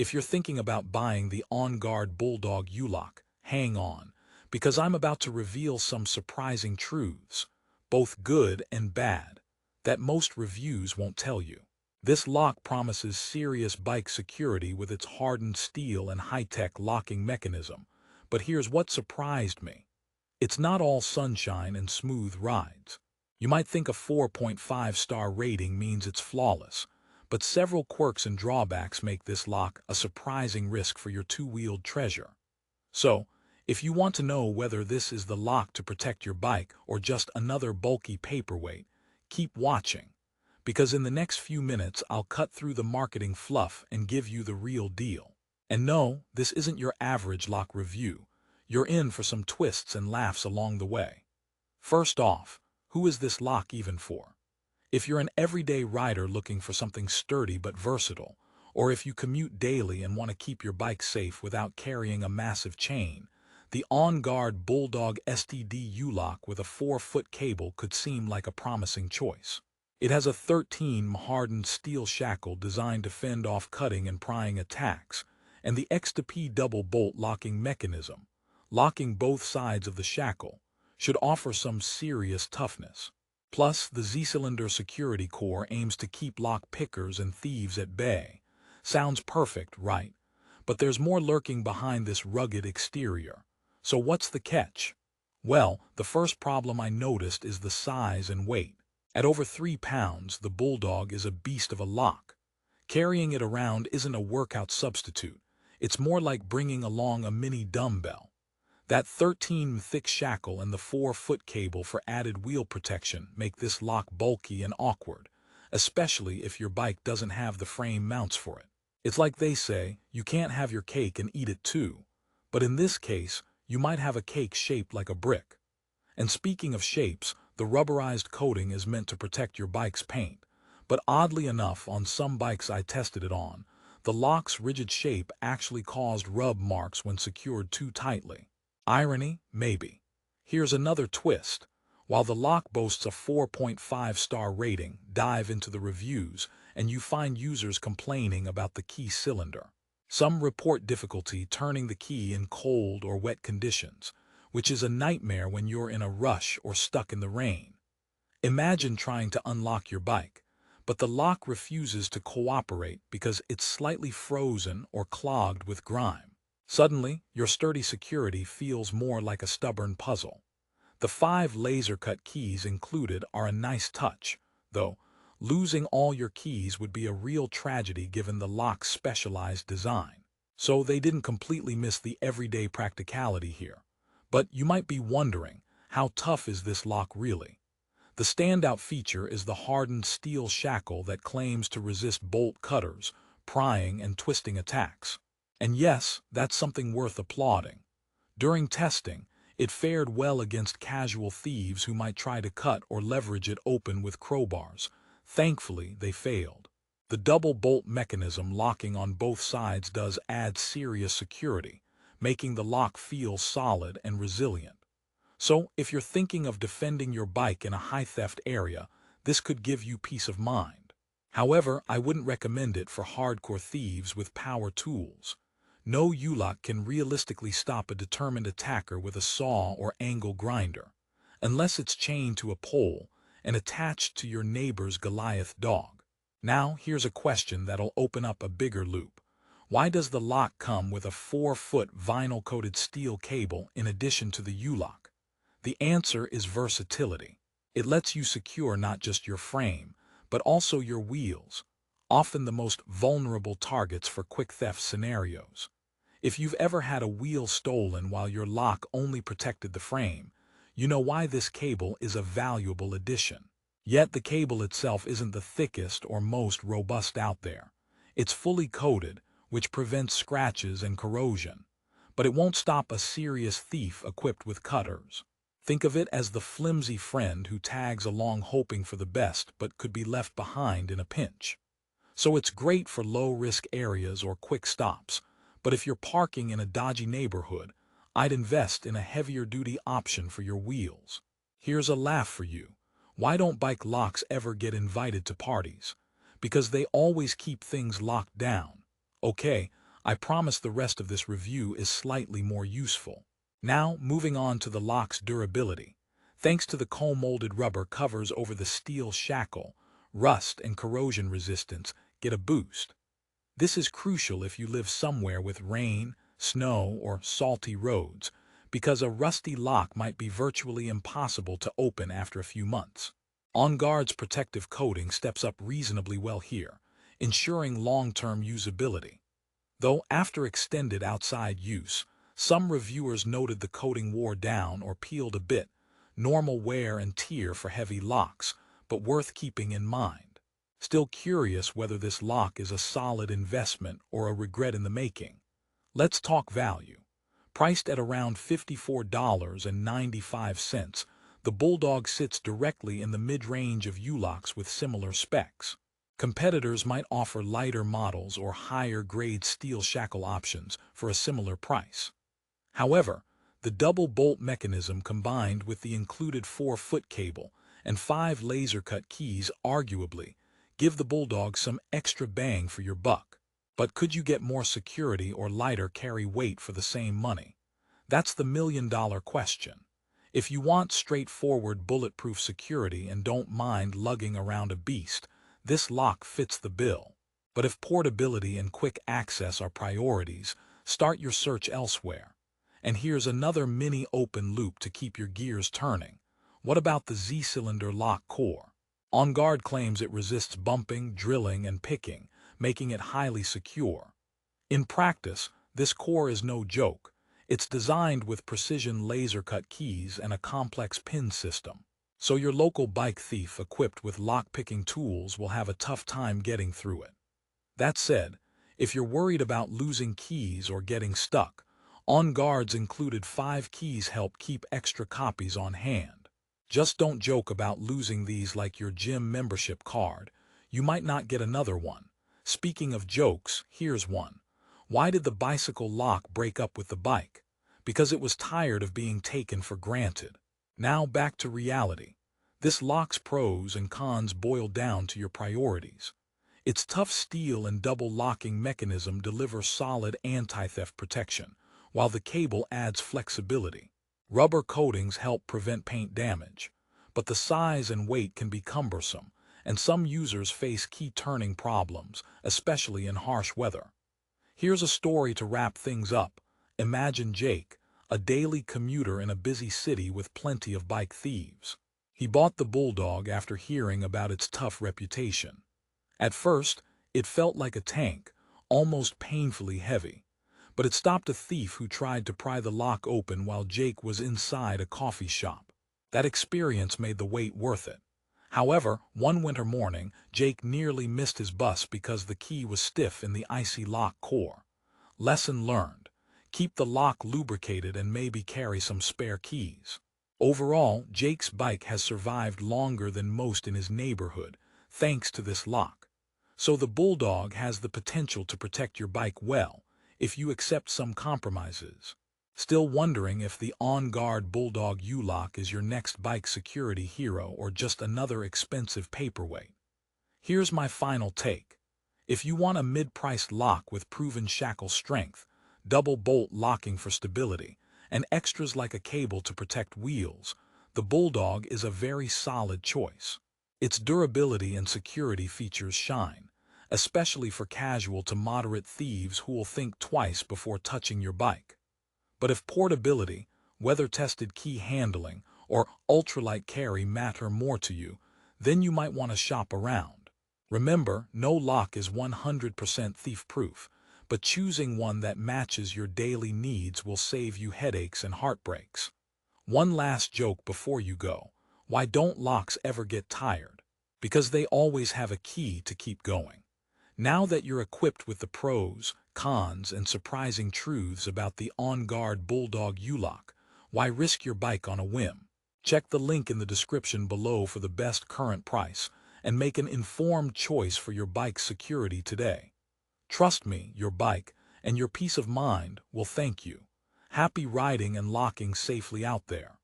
If you're thinking about buying the OnGuard Bulldog U-Lock, hang on, because I'm about to reveal some surprising truths, both good and bad, that most reviews won't tell you. This lock promises serious bike security with its hardened steel and high-tech locking mechanism, but here's what surprised me. It's not all sunshine and smooth rides. You might think a 4.5-star rating means it's flawless, but several quirks and drawbacks make this lock a surprising risk for your two-wheeled treasure. So, if you want to know whether this is the lock to protect your bike or just another bulky paperweight, keep watching, because in the next few minutes I'll cut through the marketing fluff and give you the real deal. And no, this isn't your average lock review. You're in for some twists and laughs along the way. First off, who is this lock even for? If you're an everyday rider looking for something sturdy but versatile, or if you commute daily and want to keep your bike safe without carrying a massive chain, the OnGuard Bulldog STD U-Lock with a 4-foot cable could seem like a promising choice. It has a 13mm hardened steel shackle designed to fend off cutting and prying attacks, and the X-to-P double bolt locking mechanism, locking both sides of the shackle, should offer some serious toughness. Plus, the Z-cylinder security core aims to keep lock pickers and thieves at bay. Sounds perfect, right? But there's more lurking behind this rugged exterior. So what's the catch? Well, the first problem I noticed is the size and weight. At over 3 pounds, the Bulldog is a beast of a lock. Carrying it around isn't a workout substitute. It's more like bringing along a mini dumbbell. That 13mm thick shackle and the 4-foot cable for added wheel protection make this lock bulky and awkward, especially if your bike doesn't have the frame mounts for it. It's like they say, you can't have your cake and eat it too. But in this case, you might have a cake shaped like a brick. And speaking of shapes, the rubberized coating is meant to protect your bike's paint. But oddly enough, on some bikes I tested it on, the lock's rigid shape actually caused rub marks when secured too tightly. Irony? Maybe. Here's another twist. While the lock boasts a 4.5-star rating, dive into the reviews, and you find users complaining about the key cylinder. Some report difficulty turning the key in cold or wet conditions, which is a nightmare when you're in a rush or stuck in the rain. Imagine trying to unlock your bike, but the lock refuses to cooperate because it's slightly frozen or clogged with grime. Suddenly, your sturdy security feels more like a stubborn puzzle. The 5 laser-cut keys included are a nice touch, though losing all your keys would be a real tragedy given the lock's specialized design. So they didn't completely miss the everyday practicality here. But you might be wondering, how tough is this lock really? The standout feature is the hardened steel shackle that claims to resist bolt cutters, prying and twisting attacks. And yes, that's something worth applauding. During testing, it fared well against casual thieves who might try to cut or leverage it open with crowbars. Thankfully, they failed. The double bolt mechanism locking on both sides does add serious security, making the lock feel solid and resilient. So, if you're thinking of defending your bike in a high-theft area, this could give you peace of mind. However, I wouldn't recommend it for hardcore thieves with power tools. No U-Lock can realistically stop a determined attacker with a saw or angle grinder, unless it's chained to a pole and attached to your neighbor's Goliath dog. Now, here's a question that'll open up a bigger loop. Why does the lock come with a 4-foot vinyl-coated steel cable in addition to the U-Lock? The answer is versatility. It lets you secure not just your frame, but also your wheels, often the most vulnerable targets for quick theft scenarios. If you've ever had a wheel stolen while your lock only protected the frame, you know why this cable is a valuable addition. Yet the cable itself isn't the thickest or most robust out there. It's fully coated, which prevents scratches and corrosion. But it won't stop a serious thief equipped with cutters. Think of it as the flimsy friend who tags along hoping for the best but could be left behind in a pinch. So it's great for low-risk areas or quick stops, but if you're parking in a dodgy neighborhood, I'd invest in a heavier-duty option for your wheels. Here's a laugh for you. Why don't bike locks ever get invited to parties? Because they always keep things locked down. Okay, I promise the rest of this review is slightly more useful. Now, moving on to the lock's durability. Thanks to the comb-molded rubber covers over the steel shackle, rust and corrosion resistance get a boost. This is crucial if you live somewhere with rain, snow, or salty roads, because a rusty lock might be virtually impossible to open after a few months. OnGuard's protective coating steps up reasonably well here, ensuring long-term usability. Though after extended outside use, some reviewers noted the coating wore down or peeled a bit, normal wear and tear for heavy locks, but worth keeping in mind. Still curious whether this lock is a solid investment or a regret in the making? Let's talk value. Priced at around $54.95, the Bulldog sits directly in the mid-range of U-Locks with similar specs. Competitors might offer lighter models or higher-grade steel shackle options for a similar price. However, the double bolt mechanism combined with the included 4-foot cable and 5 laser-cut keys arguably give the Bulldog some extra bang for your buck. But could you get more security or lighter carry weight for the same money? That's the million-dollar question. If you want straightforward bulletproof security and don't mind lugging around a beast, this lock fits the bill. But if portability and quick access are priorities, start your search elsewhere. And here's another mini open loop to keep your gears turning. What about the Z-cylinder lock core? OnGuard claims it resists bumping, drilling, and picking, making it highly secure. In practice, this core is no joke. It's designed with precision laser-cut keys and a complex pin system. So your local bike thief equipped with lock-picking tools will have a tough time getting through it. That said, if you're worried about losing keys or getting stuck, OnGuard's included 5 keys help keep extra copies on hand. Just don't joke about losing these like your gym membership card. You might not get another one. Speaking of jokes, here's one. Why did the bicycle lock break up with the bike? Because it was tired of being taken for granted. Now back to reality. This lock's pros and cons boil down to your priorities. Its tough steel and double locking mechanism deliver solid anti-theft protection, while the cable adds flexibility. Rubber coatings help prevent paint damage, but the size and weight can be cumbersome, and some users face key turning problems, especially in harsh weather. Here's a story to wrap things up. Imagine Jake, a daily commuter in a busy city with plenty of bike thieves. He bought the Bulldog after hearing about its tough reputation. At first, it felt like a tank, almost painfully heavy. But it stopped a thief who tried to pry the lock open while Jake was inside a coffee shop. That experience made the wait worth it. However, one winter morning, Jake nearly missed his bus because the key was stiff in the icy lock core. Lesson learned. Keep the lock lubricated and maybe carry some spare keys. Overall, Jake's bike has survived longer than most in his neighborhood, thanks to this lock. So the Bulldog has the potential to protect your bike well, if you accept some compromises. Still wondering if the OnGuard Bulldog U-Lock is your next bike security hero or just another expensive paperweight? Here's my final take. If you want a mid-priced lock with proven shackle strength, double bolt locking for stability, and extras like a cable to protect wheels, the Bulldog is a very solid choice. Its durability and security features shine, especially for casual to moderate thieves who will think twice before touching your bike. But if portability, weather-tested key handling, or ultralight carry matter more to you, then you might want to shop around. Remember, no lock is 100% thief-proof, but choosing one that matches your daily needs will save you headaches and heartbreaks. One last joke before you go. Why don't locks ever get tired? Because they always have a key to keep going. Now that you're equipped with the pros, cons, and surprising truths about the OnGuard Bulldog U-Lock, why risk your bike on a whim? Check the link in the description below for the best current price and make an informed choice for your bike's security today. Trust me, your bike and your peace of mind will thank you. Happy riding and locking safely out there.